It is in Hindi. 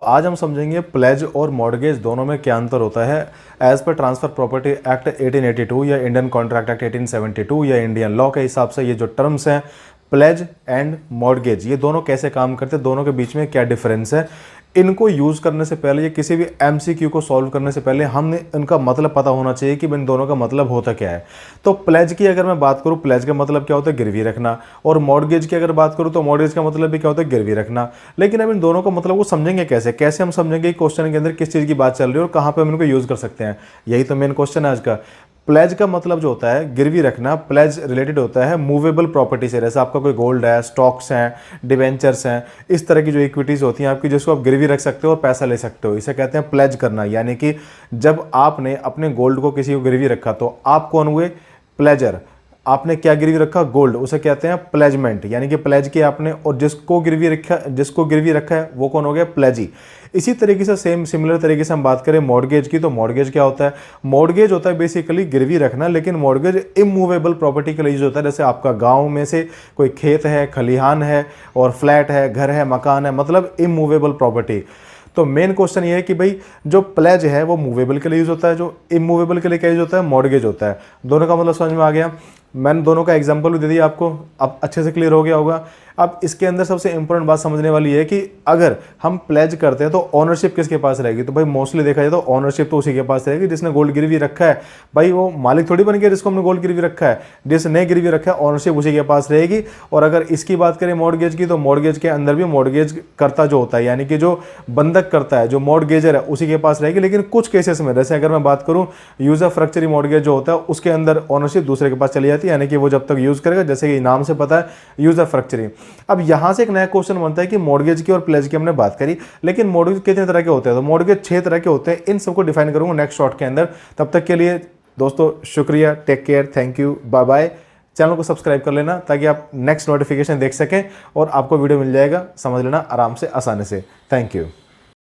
आज हम समझेंगे प्लेज और मॉर्गेज दोनों में क्या अंतर होता है। As per transfer property act 1882 या इंडियन कॉन्ट्रैक्ट एक्ट 1872 या इंडियन लॉ के हिसाब से ये जो टर्म्स हैं प्लेज एंड मॉर्गेज, ये दोनों कैसे काम करते हैं, दोनों के बीच में क्या डिफरेंस है, इनको यूज़ करने से पहले, ये किसी भी एमसीक्यू को सॉल्व करने से पहले हमने इनका मतलब पता होना चाहिए कि इन दोनों का मतलब होता क्या है। तो प्लेज की अगर मैं बात करूँ, प्लेज का मतलब क्या होता है, गिरवी रखना। और मॉर्गेज की अगर बात करूँ तो मॉर्गेज का मतलब भी क्या होता है, गिरवी रखना। लेकिन अब इन दोनों का मतलब को समझेंगे कैसे, कैसे हम समझेंगे क्वेश्चन के अंदर किस चीज़ की बात चल रही है और कहाँ पर हम इनको यूज़ कर सकते हैं। यही तो मेन क्वेश्चन है आज का। प्लेज का मतलब जो होता है गिरवी रखना, प्लेज रिलेटेड होता है मूवेबल प्रॉपर्टी से। जैसे आपका कोई गोल्ड है, स्टॉक्स हैं, डिवेंचर्स हैं, इस तरह की जो इक्विटीज़ होती हैं आपकी, जिसको आप गिरवी रख सकते हो और पैसा ले सकते हो, इसे कहते हैं प्लेज करना। यानी कि जब आपने अपने गोल्ड को किसी को गिरवी रखा तो आप कौन हुए, प्लेजर। आपने क्या गिरवी रखा, गोल्ड, उसे कहते हैं प्लेजमेंट, यानी कि प्लेज किया आपने। और जिसको गिरवी रखा है वो कौन हो गया, प्लेजी। इसी तरीके से सिमिलर तरीके से हम बात करें मॉर्गेज की, तो मॉर्गेज क्या होता है, मॉर्गेज होता है बेसिकली गिरवी रखना, लेकिन मॉर्गेज इमूवेबल प्रॉपर्टी के लिए यूज होता है। जैसे आपका गांव में से कोई खेत है, खलिहान है और फ्लैट है, घर है, मकान है, मतलब इमूवेबल प्रॉपर्टी। तो मेन क्वेश्चन ये है कि भाई जो प्लेज है वो मूवेबल के लिए यूज होता है, जो इमूवेबल के लिए क्या यूज होता है, मॉर्गेज होता है। दोनों का मतलब समझ में आ गया। मैंने दोनों का एग्जांपल भी दे दिया आपको, अब अच्छे से क्लियर हो गया होगा। अब इसके अंदर सबसे इंपॉर्टेंट बात समझने वाली है कि अगर हम प्लेज करते हैं तो ऑनरशिप किसके पास रहेगी। तो भाई मोस्टली देखा जाए तो ऑनरशिप तो उसी के पास रहेगी जिसने गोल्ड गिरवी रखा है। भाई वो मालिक थोड़ी बन गया जिसको हमने गोल्ड गिरवी रखा है, जिसने गिरवी रखा है ऑनरशिप उसी के पास रहेगी। और अगर इसकी बात करें मॉर्गेज की, तो मॉर्गेज के अंदर भी मॉर्गेज करता जो होता है, यानी कि जो बंधक करता है, जो मॉर्गेजर है, उसी के पास रहेगी। लेकिन कुछ केसेस में, जैसे अगर मैं बात करूं यूजर फ्रक्चरी मॉर्गेज जो होता है, उसके अंदर ऑनरशिप दूसरे के पास चली जाती है, यानी कि वो जब तक यूज करेगा, जैसे कि नाम से पता है यूजर फ्रक्चरी। अब यहां से एक नया क्वेश्चन बनता है कि मॉर्गेज की और प्लेज की हमने बात करी, लेकिन मॉर्गेज कितने तरह के होते हैं। तो मॉर्गेज 6 तरह के होते हैं, इन सबको डिफाइन करूंगा नेक्स्ट शॉर्ट के अंदर। तब तक के लिए दोस्तों शुक्रिया, take care, thank you, bye bye. Channel को सब्सक्राइब कर लेना ताकि आप नेक्स्ट नोटिफिकेशन देख सकें और आपको वीडियो मिल जाएगा, समझ लेना आराम से, आसानी से। Thank you.